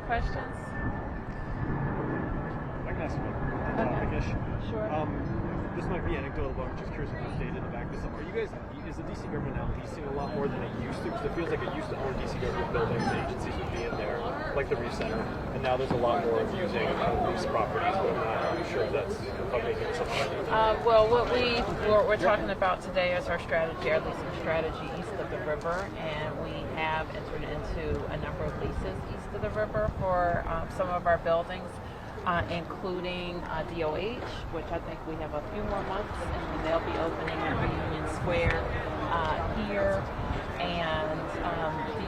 questions? I can ask one. I guess. Sure. This might be anecdotal, but I'm just curious if there's data to back this up. Are you guys, is the DC government now leasing a lot more than it used to? Because it feels like it used to own DC government buildings, agencies would be in there, like the Reef Center, and now there's a lot more of using lease properties, but I'm not sure if I'm making something. Well, what we're talking about today is our strategy, our leasing strategy east of the river, and we have entered into a number of leases east of the river for some of our buildings. Including DOH, which I think we have a few more months, and they'll be opening at Reunion Square here. And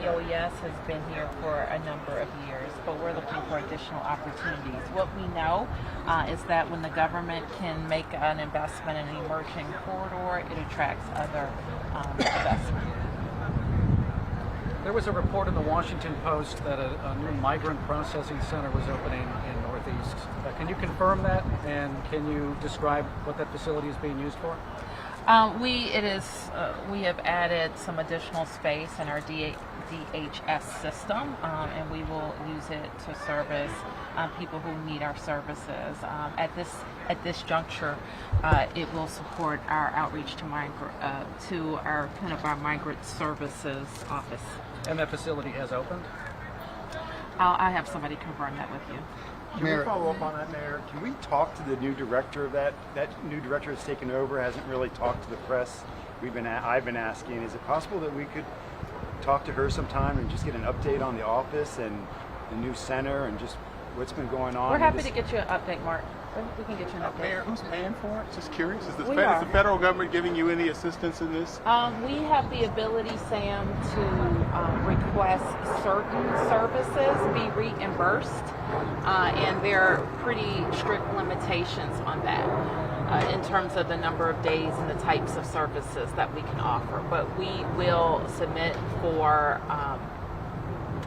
DOES has been here for a number of years, but we're looking for additional opportunities. What we know is that when the government can make an investment in an emerging corridor, it attracts other investment. There was a report in the Washington Post that a new migrant processing center was opening in Northeast. Can you confirm that, and can you describe what that facility is being used for? We have added some additional space in our DHS system, and we will use it to service people who need our services. At this juncture, it will support our outreach to our migrant services office. And that facility has opened? I have somebody confirm that with you. Can we follow up on that, Mayor? Can we talk to the new director of that? That new director has taken over, hasn't really talked to the press. I've been asking, is it possible that we could talk to her sometime and just get an update on the office and the new center and just what's been going on? We're happy to get you an update, Mark. We can get you an update. Mayor, who's paying for it? Just curious. Is the federal government giving you any assistance in this? We have the ability, Sam, to request certain services be reimbursed, and there are pretty strict limitations on that in terms of the number of days and the types of services that we can offer. But we will submit for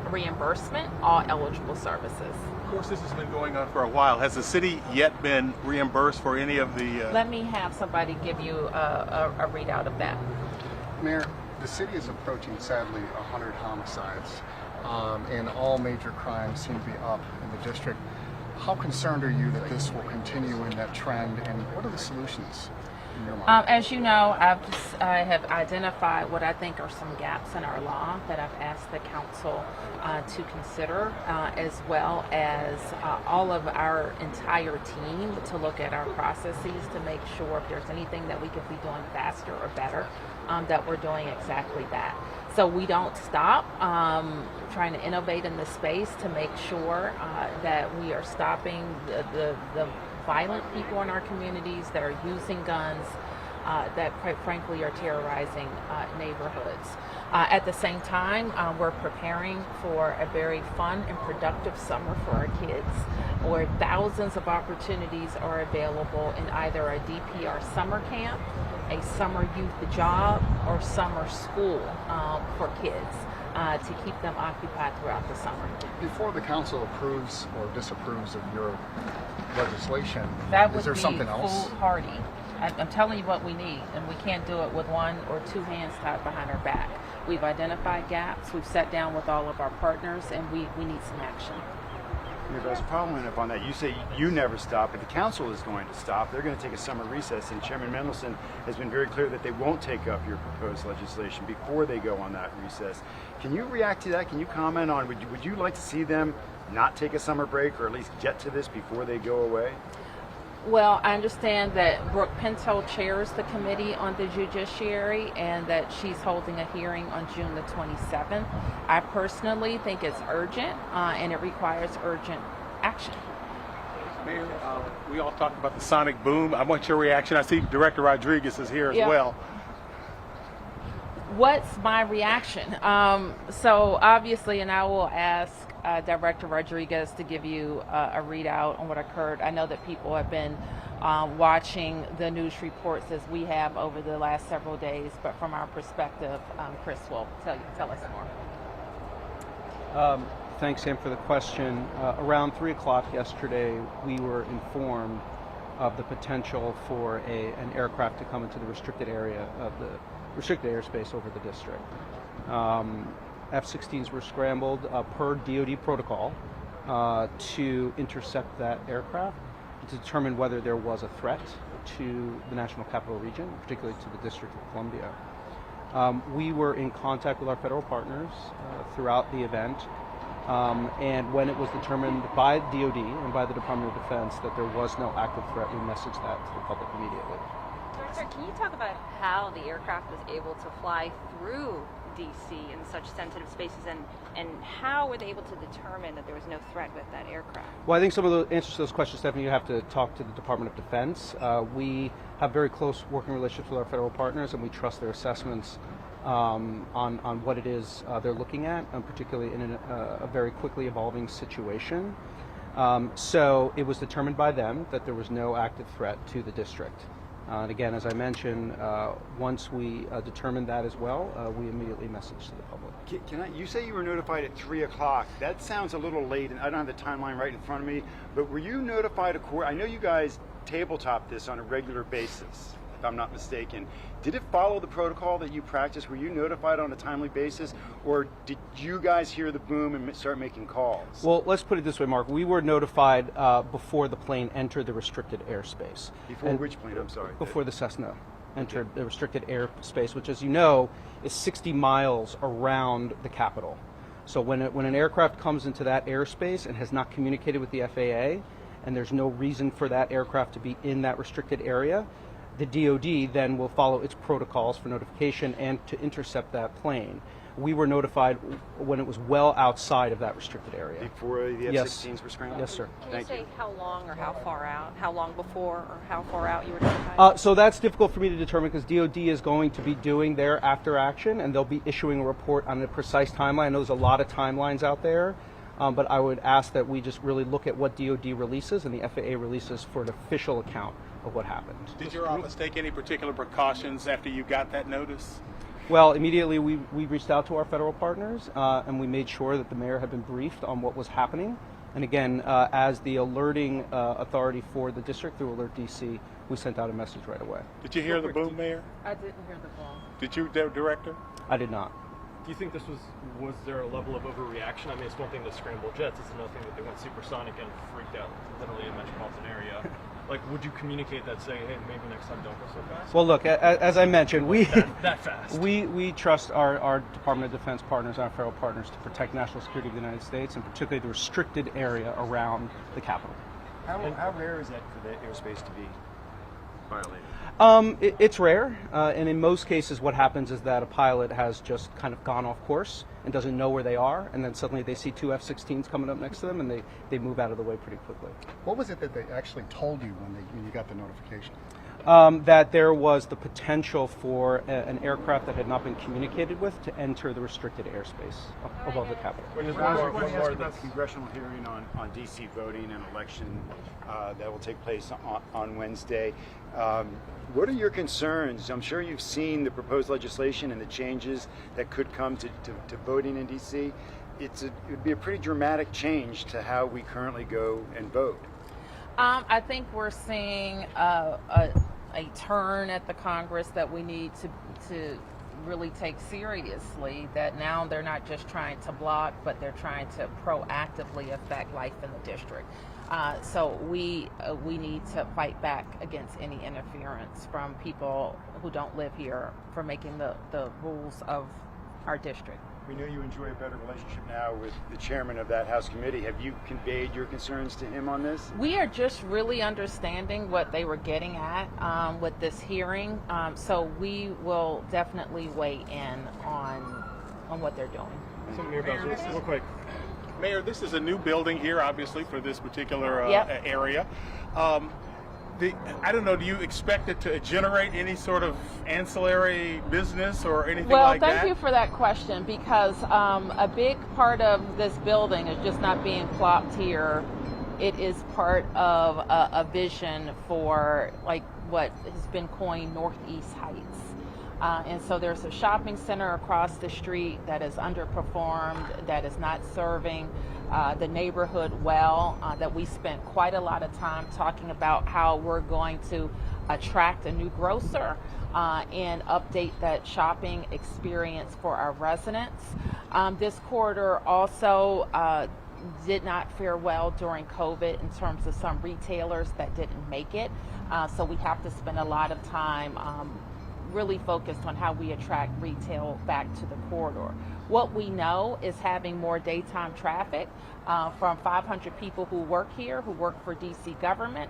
reimbursement all eligible services. Of course, this has been going on for a while. Has the city yet been reimbursed for any of the... Let me have somebody give you a readout of that. Mayor, the city is approaching, sadly, 100 homicides, and all major crimes seem to be up in the district. How concerned are you that this will continue in that trend, and what are the solutions in your mind? As you know, I have identified what I think are some gaps in our law that I've asked the council to consider, as well as all of our entire team to look at our processes to make sure if there's anything that we could be doing faster or better, that we're doing exactly that. So we don't stop trying to innovate in this space to make sure that we are stopping the violent people in our communities that are using guns, that quite frankly are terrorizing neighborhoods. At the same time, we're preparing for a very fun and productive summer for our kids, where thousands of opportunities are available in either a DPR summer camp, a summer youth job, or summer school for kids to keep them occupied throughout the summer. Before the council approves or disapproves of your legislation, is there something else? Foolhardy. I'm telling you what we need, and we can't do it with one or two hands tied behind our back. We've identified gaps, we've sat down with all of our partners, and we need some action. As following up on that, you say you never stop, but the council is going to stop. They're going to take a summer recess, and Chairman Mendelson has been very clear that they won't take up your proposed legislation before they go on that recess. Can you react to that? Can you comment on, would you like to see them not take a summer break, or at least get to this before they go away? Well, I understand that Brooke Pinto chairs the Committee on the Judiciary and that she's holding a hearing on June the 27th. I personally think it's urgent and it requires urgent action. Mayor, we all talked about the sonic boom. I want your reaction. I see Director Rodriguez is here as well. What's my reaction? So obviously, and I will ask Director Rodriguez to give you a readout on what occurred. I know that people have been watching the news reports as we have over the last several days, but from our perspective, Chris will tell us more. Thanks, Sam, for the question. Around 3 o'clock yesterday, we were informed of the potential for an aircraft to come into the restricted area of the restricted airspace over the district. F-16s were scrambled per DoD protocol. to intercept that aircraft to determine whether there was a threat to the National Capital Region, particularly to the District of Columbia. We were in contact with our federal partners throughout the event, and when it was determined by DoD and by the Department of Defense that there was no active threat, we messaged that to the public immediately. Director, can you talk about how the aircraft was able to fly through D.C. in such sensitive spaces, and how were they able to determine that there was no threat with that aircraft? Well, I think some of the answers to those questions, Stephanie, you have to talk to the Department of Defense. We have very close working relationships with our federal partners, and we trust their assessments on what it is they're looking at, particularly in a very quickly evolving situation. So it was determined by them that there was no active threat to the district. And again, as I mentioned, once we determined that as well, we immediately messaged to the public. You say you were notified at 3 o'clock. That sounds a little late, and I don't have the timeline right in front of me, but were you notified I know you guys tabletop this on a regular basis, if I'm not mistaken. Did it follow the protocol that you practice? Were you notified on a timely basis, or did you guys hear the boom and start making calls? Well, let's put it this way, Mark. We were notified before the plane entered the restricted airspace. Before which plane? I'm sorry. Before the Cessna entered the restricted airspace, which, as you know, is 60 miles around the Capitol. So when an aircraft comes into that airspace and has not communicated with the FAA, and there's no reason for that aircraft to be in that restricted area, the DoD then will follow its protocols for notification and to intercept that plane. We were notified when it was well outside of that restricted area. Before the F-16s were scrambled? Yes, sir. Can you say how long or how far out, how long before or how far out you were notified? So that's difficult for me to determine because DoD is going to be doing their after action, and they'll be issuing a report on a precise timeline. I know there's a lot of timelines out there, but I would ask that we just really look at what DoD releases and the FAA releases for an official account of what happened. Did your office take any particular precautions after you got that notice? Well, immediately we reached out to our federal partners and we made sure that the mayor had been briefed on what was happening. And again, as the alerting authority for the district through Alert DC, we sent out a message right away. Did you hear the boom, Mayor? I didn't hear the boom. Did you, Director? I did not. Do you think this was there a level of overreaction? I mean, it's one thing to scramble jets, it's another thing that they went supersonic and freaked out literally a metropolitan area. Like, would you communicate that, saying, hey, maybe next time don't go so fast? Well, look, as I mentioned, that fast. We trust our Department of Defense partners, our federal partners, to protect national security of the United States, and particularly the restricted area around the Capitol. How rare is that for the airspace to be violated? It's rare, and in most cases what happens is that a pilot has just kind of gone off course and doesn't know where they are, and then suddenly they see two F-16s coming up next to them, and they move out of the way pretty quickly. What was it that they actually told you when you got the notification? That there was the potential for an aircraft that had not been communicated with to enter the restricted airspace above the Capitol. When you ask about the congressional hearing on D.C. voting and election that will take place on Wednesday, what are your concerns? I'm sure you've seen the proposed legislation and the changes that could come to voting in D.C. It would be a pretty dramatic change to how we currently go and vote. I think we're seeing a turn at the Congress that we need to really take seriously, that now they're not just trying to block, but they're trying to proactively affect life in the district. So we need to fight back against any interference from people who don't live here for making the rules of our district. We know you enjoy a better relationship now with the chairman of that House committee. Have you conveyed your concerns to him on this? We are just really understanding what they were getting at with this hearing. So we will definitely weigh in on what they're doing. So, Mayor Bowser, real quick. Mayor, this is a new building here, obviously, for this particular area. I don't know, do you expect it to generate any sort of ancillary business or anything like that? Well, thank you for that question, because a big part of this building is just not being plopped here. It is part of a vision for like what has been coined Northeast Heights. And so there's a shopping center across the street that is underperformed, that is not serving the neighborhood well, that we spent quite a lot of time talking about how we're going to attract a new grocer and update that shopping experience for our residents. This corridor also did not fare well during COVID in terms of some retailers that didn't make it. So we have to spend a lot of time really focused on how we attract retail back to the corridor. What we know is having more daytime traffic from 500 people who work here, who work for DC government,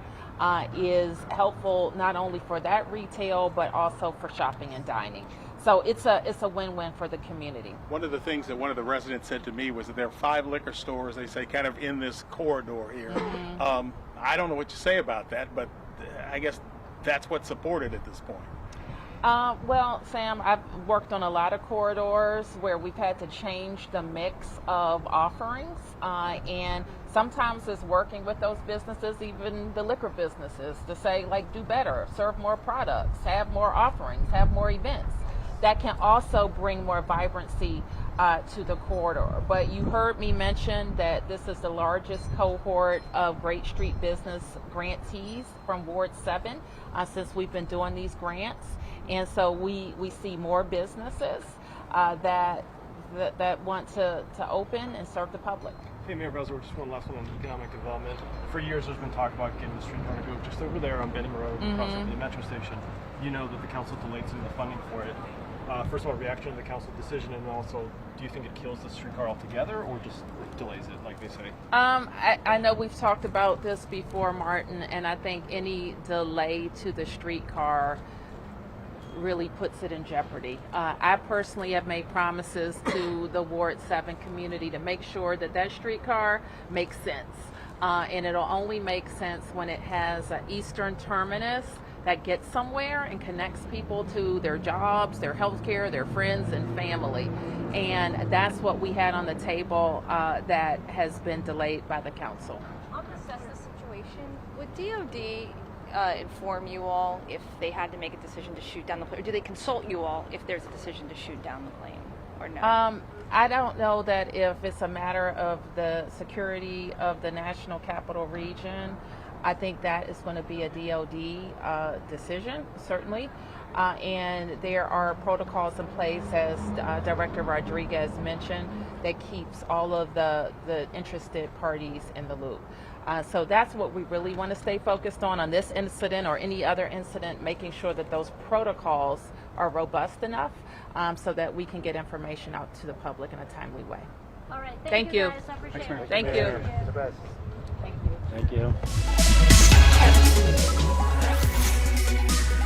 is helpful not only for that retail, but also for shopping and dining. So it's a win-win for the community. One of the things that one of the residents said to me was that there are 5 liquor stores, they say, kind of in this corridor here. I don't know what you say about that, but I guess that's what's supported at this point. Well, Sam, I've worked on a lot of corridors where we've had to change the mix of offerings, and sometimes it's working with those businesses, even the liquor businesses, to say, like, do better, serve more products, have more offerings, have more events. That can also bring more vibrancy to the corridor. But you heard me mention that this is the largest cohort of Great Street business grantees from Ward 7 since we've been doing these grants. And so we see more businesses that want to open and serve the public. Hey, Mayor Bowser, just one last one on economic development. For years, there's been talk about getting the streetcar to go just over there on Benham Road, across from the metro station. You know that the council delayed some of the funding for it. First of all, reaction to the council decision, and also, do you think it kills the streetcar altogether, or just delays it, like they say? I know we've talked about this before, Martin, and I think any delay to the streetcar really puts it in jeopardy. I personally have made promises to the Ward 7 community to make sure that that streetcar makes sense. And it'll only make sense when it has an eastern terminus that gets somewhere and connects people to their jobs, their health care, their friends and family. And that's what we had on the table that has been delayed by the council. On the Cessna situation, would DOD inform you all if they had to make a decision to shoot down the plane, or do they consult you all if there's a decision to shoot down the plane, or no? I don't know that if it's a matter of the security of the National Capital Region. I think that is going to be a DOD decision, certainly. And there are protocols in place, as Director Rodriguez mentioned, that keeps all of the interested parties in the loop. So that's what we really want to stay focused on this incident or any other incident, making sure that those protocols are robust enough so that we can get information out to the public in a timely way. All right. Thank you. Guys. I appreciate it. Thank you. The best. Thank you. Thank you.